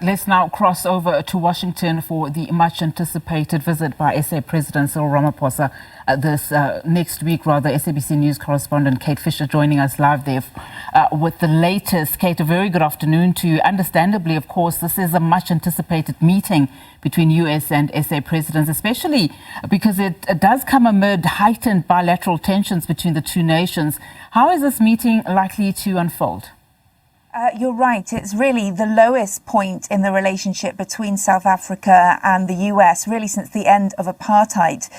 Let's now cross over to Washington for the much anticipated visit by SA President Cyril Ramaphosa this next week. SABC News correspondent Kate Fisher joining us live there with the latest. Kate, a very good afternoon to you. Understandably, of course, this is a much anticipated meeting between US and SA presidents, especially because it does come amid heightened bilateral tensions between the two nations. How is this meeting likely to unfold? You're right. It's really the lowest point in the relationship between South Africa and the US, really since the end of apartheid.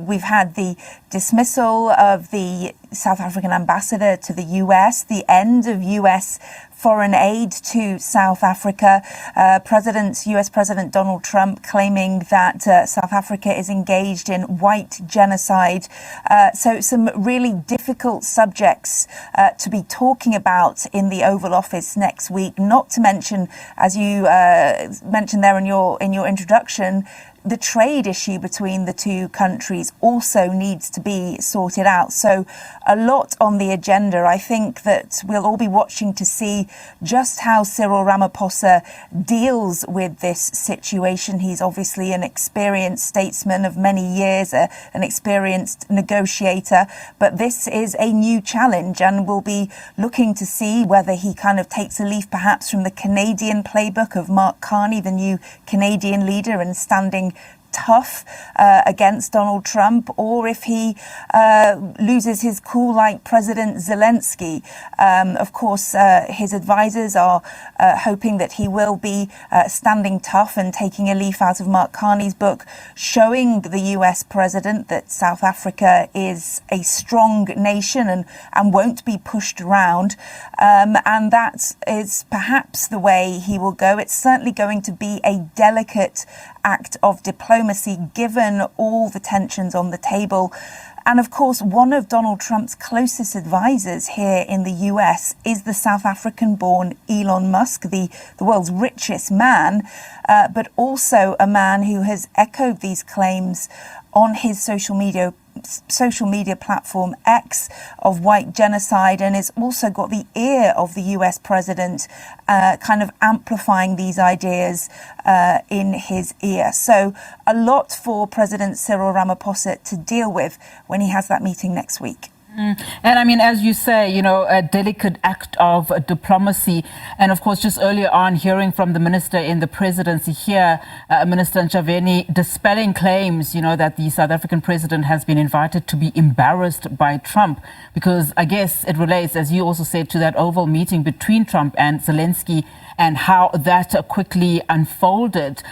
We've had the dismissal of the South African ambassador to the US, the end of US foreign aid to South Africa, US President Donald Trump claiming that South Africa is engaged in white genocide. So some really difficult subjects to be talking about in the Oval Office next week, not to mention, as you mentioned there in your introduction, the trade issue between the two countries also needs to be sorted out. So a lot on the agenda. I think that we'll all be watching to see just how Cyril Ramaphosa deals with this situation. He's obviously an experienced statesman of many years, an experienced negotiator, but this is a new challenge, and we'll be looking to see whether he kind of takes a leaf perhaps from the Canadian playbook of Mark Carney, the new Canadian leader, and standing tough against Donald Trump, or if he loses his cool like President Zelensky. Of course, his advisors are hoping that he will be standing tough and taking a leaf out of Mark Carney's book, showing the US president that South Africa is a strong nation and won't be pushed around. And that is perhaps the way he will go. It's certainly going to be a delicate act of diplomacy given all the tensions on the table. And of course, one of Donald Trump's closest advisors here in the US is the South African-born Elon Musk, the world's richest man, but also a man who has echoed these claims on his social media platform X of white genocide, and has also got the ear of the US president kind of amplifying these ideas in his ear. So a lot for President Cyril Ramaphosa to deal with when he has that meeting next week. And I mean, as you say, you know, a delicate act of diplomacy. And of course, just earlier on, hearing from the minister in the presidency here, Minister Ntshavheni, dispelling claims, you know, that the South African president has been invited to be embarrassed by Trump, because I guess it relates, as you also said, to that Oval meeting between Trump and Zelensky and how that quickly unfolded.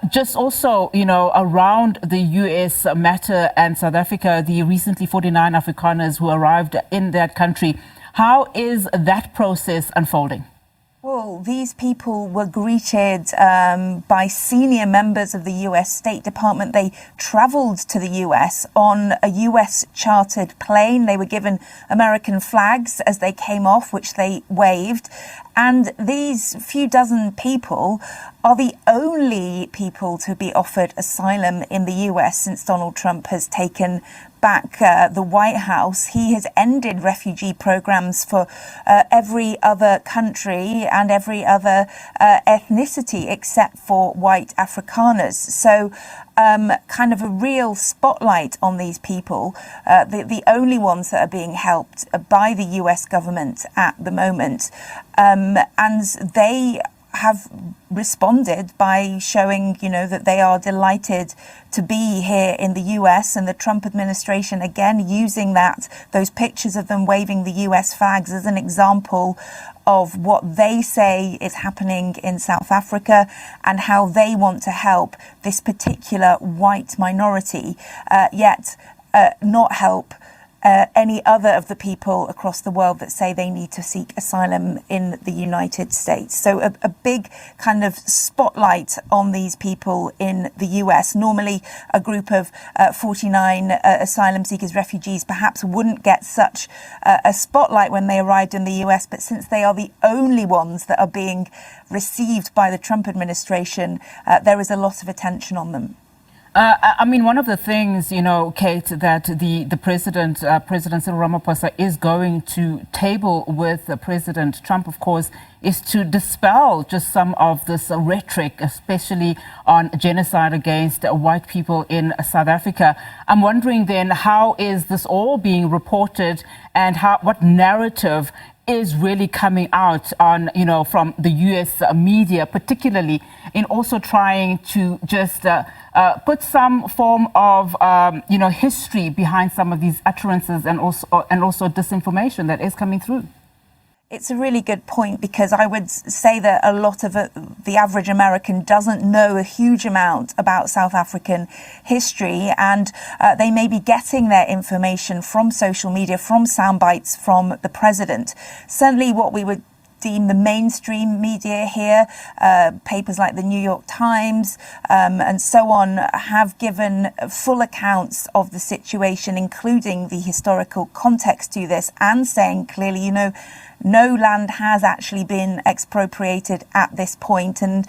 Just also, you know, around the US matter and South Africa, the recently 49 Afrikaners who arrived in that country. How is that process unfolding? Well, these people were greeted by senior members of the US State Department. They traveled to the US on a US chartered plane. They were given American flags as they came off, which they waved. And these few dozen people are the only people to be offered asylum in the US since Donald Trump has taken back the White House. He has ended refugee programs for every other country and every other ethnicity except for white Afrikaners. So kind of a real spotlight on these people, the only ones that are being helped by the US government at the moment. And they have responded by showing, you know, that they are delighted to be here in the US, and the Trump administration, again, using those pictures of them waving the US flags as an example of what they say is happening in South Africa and how they want to help this particular white minority, yet not help any other of the people across the world that say they need to seek asylum in the United States. So a big kind of spotlight on these people in the US. Normally, a group of 49 asylum seekers, refugees, perhaps wouldn't get such a spotlight when they arrived in the US, but since they are the only ones that are being received by the Trump administration, there is a lot of attention on them. I mean, one of the things, you know, Kate, that the President Cyril Ramaphosa is going to table with President Trump, of course, is to dispel just some of this rhetoric, especially on genocide against white people in South Africa. I'm wondering then, how is this all being reported, and what narrative is really coming out on, you know, from the US media, particularly in also trying to just put some form of, you know, history behind some of these utterances and also disinformation that is coming through? It's a really good point, because I would say that a lot of the average American doesn't know a huge amount about South African history, and they may be getting their information from social media, from sound bites from the president. Certainly what we would deem the mainstream media here, papers like the New York Times and so on, have given full accounts of the situation, including the historical context to this, and saying clearly, you know, no land has actually been expropriated at this point. And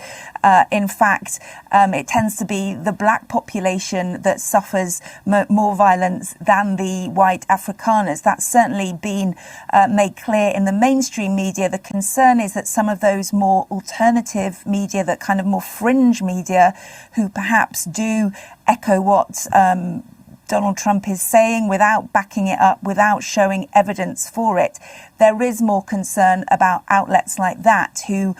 in fact, it tends to be the black population that suffers more violence than the white Afrikaners. That's certainly been made clear in the mainstream media. The concern is that some of those more alternative media, that kind of more fringe media, who perhaps do echo what Donald Trump is saying without backing it up, without showing evidence for it. There is more concern about outlets like that, who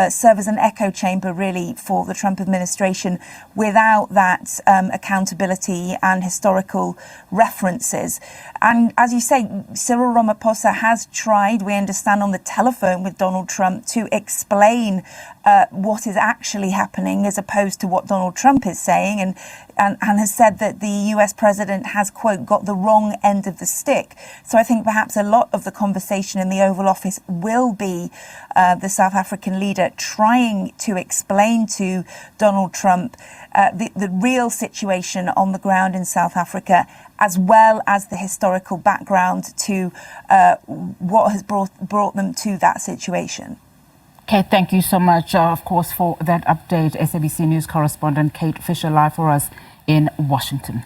serve as an echo chamber really for the Trump administration, without that accountability and historical references. And as you say, Cyril Ramaphosa has tried, we understand, on the telephone with Donald Trump to explain what is actually happening as opposed to what Donald Trump is saying, and has said that the US president has, quote, got the wrong end of the stick. So I think perhaps a lot of the conversation in the Oval Office will be the South African leader trying to explain to Donald Trump the real situation on the ground in South Africa, as well as the historical background to what has brought them to that situation. Kate, thank you so much, of course, for that update. SABC News correspondent Kate Fisher live for us in Washington.